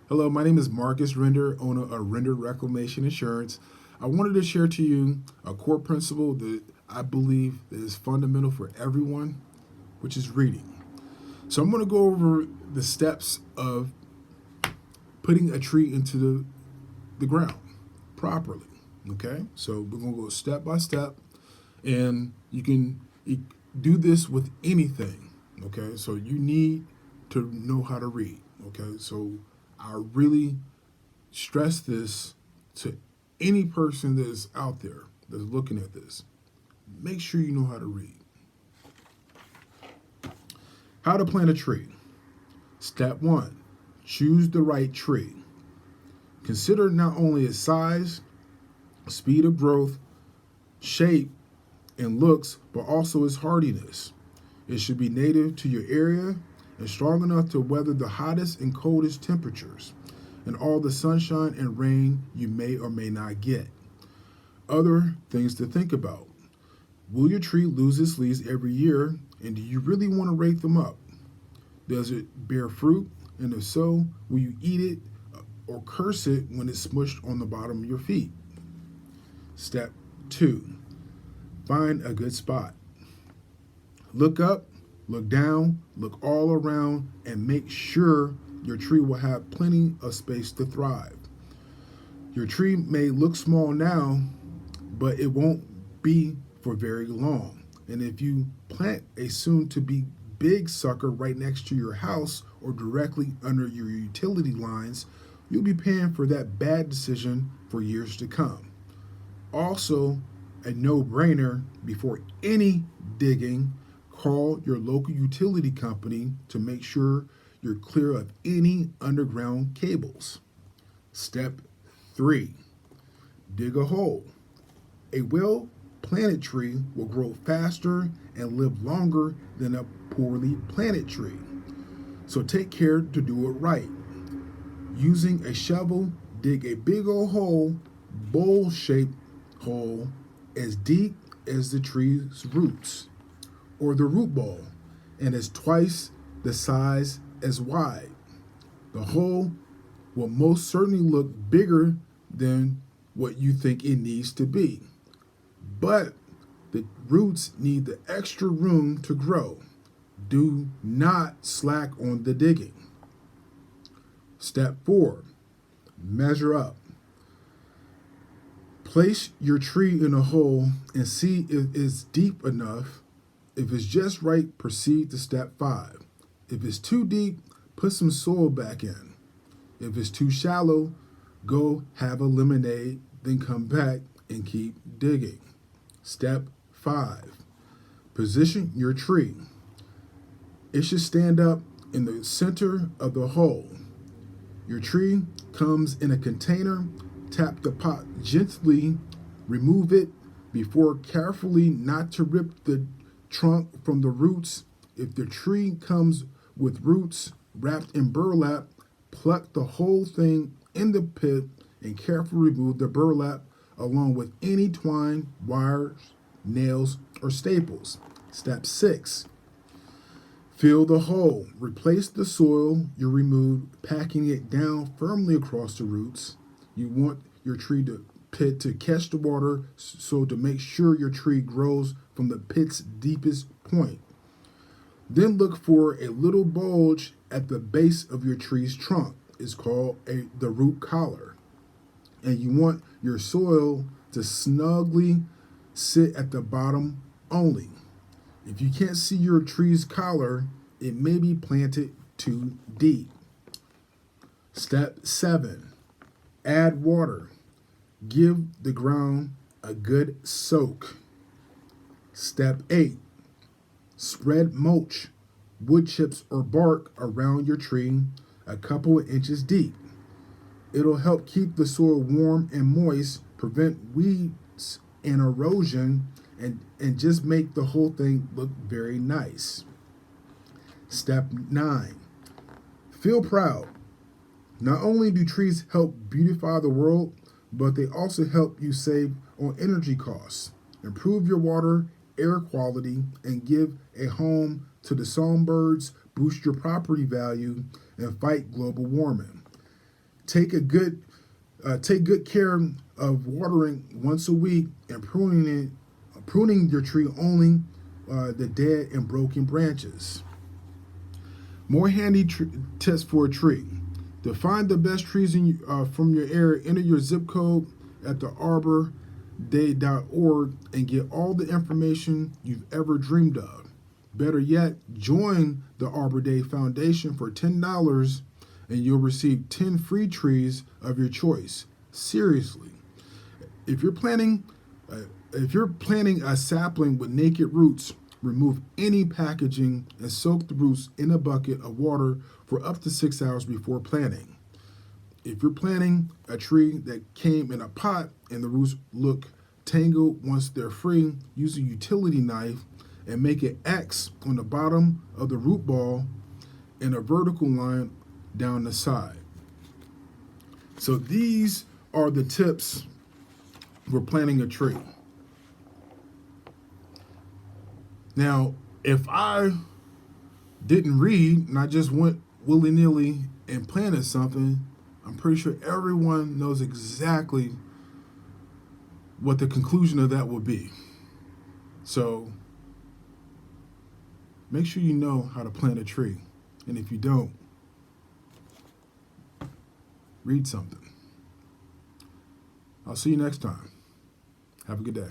Hello, my name is Marcus Render, owner of Render Reclamation Insurance. I wanted to share to you a core principle that I believe that is fundamental for everyone, which is reading. So I'm going to go over the steps of putting a tree into the ground properly. Okay, so we're going to go step by step, and you can do this with anything. Okay, so you need to know how to read. Okay, so I really stress this to any person that is out there that's looking at this. Make sure you know how to read. How to plant a tree. Step one, choose the right tree. Consider not only its size, speed of growth, shape, and looks, but also its hardiness. It should be native to your area and strong enough to weather the hottest and coldest temperatures and all the sunshine and rain you may or may not get. Other things to think about. Will your tree lose its leaves every year, and do you really want to rake them up? Does it bear fruit? And if so, will you eat it or curse it when it's smushed on the bottom of your feet? Step 2. Find a good spot. Look up, look down, look all around, and make sure your tree will have plenty of space to thrive. Your tree may look small now, but it won't be for very long. And if you plant a soon to be big sucker right next to your house or directly under your utility lines, you'll be paying for that bad decision for years to come. Also, a no-brainer, before any digging, call your local utility company to make sure you're clear of any underground cables. Step 3. Dig a hole. A well-planted tree will grow faster and live longer than a poorly planted tree. So take care to do it right. Using a shovel, dig a big old hole, bowl-shaped hole, as deep as the tree's roots, or the root ball, and is twice the size as wide. The hole will most certainly look bigger than what you think it needs to be, but the roots need the extra room to grow. Do not slack on the digging. Step 4. Measure up. Place your tree in a hole and see if it's deep enough. If it's just right, proceed to step 5. If it's too deep, put some soil back in. If it's too shallow, go have a lemonade, then come back and keep digging. Step 5. Position your tree. It should stand up in the center of the hole. Your tree comes in a container. Tap the pot gently, remove it before carefully not to rip the trunk from the roots. If the tree comes with roots wrapped in burlap, pluck the whole thing in the pit and carefully remove the burlap along with any twine, wires, nails, or staples. Step 6. Fill the hole. Replace the soil you removed, packing it down firmly across the roots. You want your pit to catch the water, so to make sure your tree grows from the pit's deepest point. Then look for a little bulge at the base of your tree's trunk. It's called the root collar. And you want your soil to snugly sit at the bottom only. If you can't see your tree's collar, it may be planted too deep. Step 7. Add water. Give the ground a good soak. Step 8. Spread mulch, wood chips or bark around your tree a couple of inches deep. It'll help keep the soil warm and moist, prevent weeds and erosion, and just make the whole thing look very nice. Step 9. Feel proud. Not only do trees help beautify the world, but they also help you save on energy costs, improve your water, air quality, and give a home to the songbirds, boost your property value, and fight global warming. Take good care of watering once a week and pruning your tree only the dead and broken branches. More handy tips for a tree. To find the best trees from your area, enter your zip code at the arborday.org and get all the information you've ever dreamed of. Better yet, join the Arbor Day Foundation for $10 and you'll receive 10 free trees of your choice. Seriously. If you're planting a sapling with naked roots, remove any packaging and soak the roots in a bucket of water for up to 6 hours before planting. If you're planting a tree that came in a pot and the roots look tangled once they're free, use a utility knife and make an X on the bottom of the root ball and a vertical line down the side. So these are the tips for planting a tree. Now, if I didn't read and I just went willy-nilly and planted something, I'm pretty sure everyone knows exactly what the conclusion of that would be. So make sure you know how to plant a tree. And if you don't, read something. I'll see you next time. Have a good day.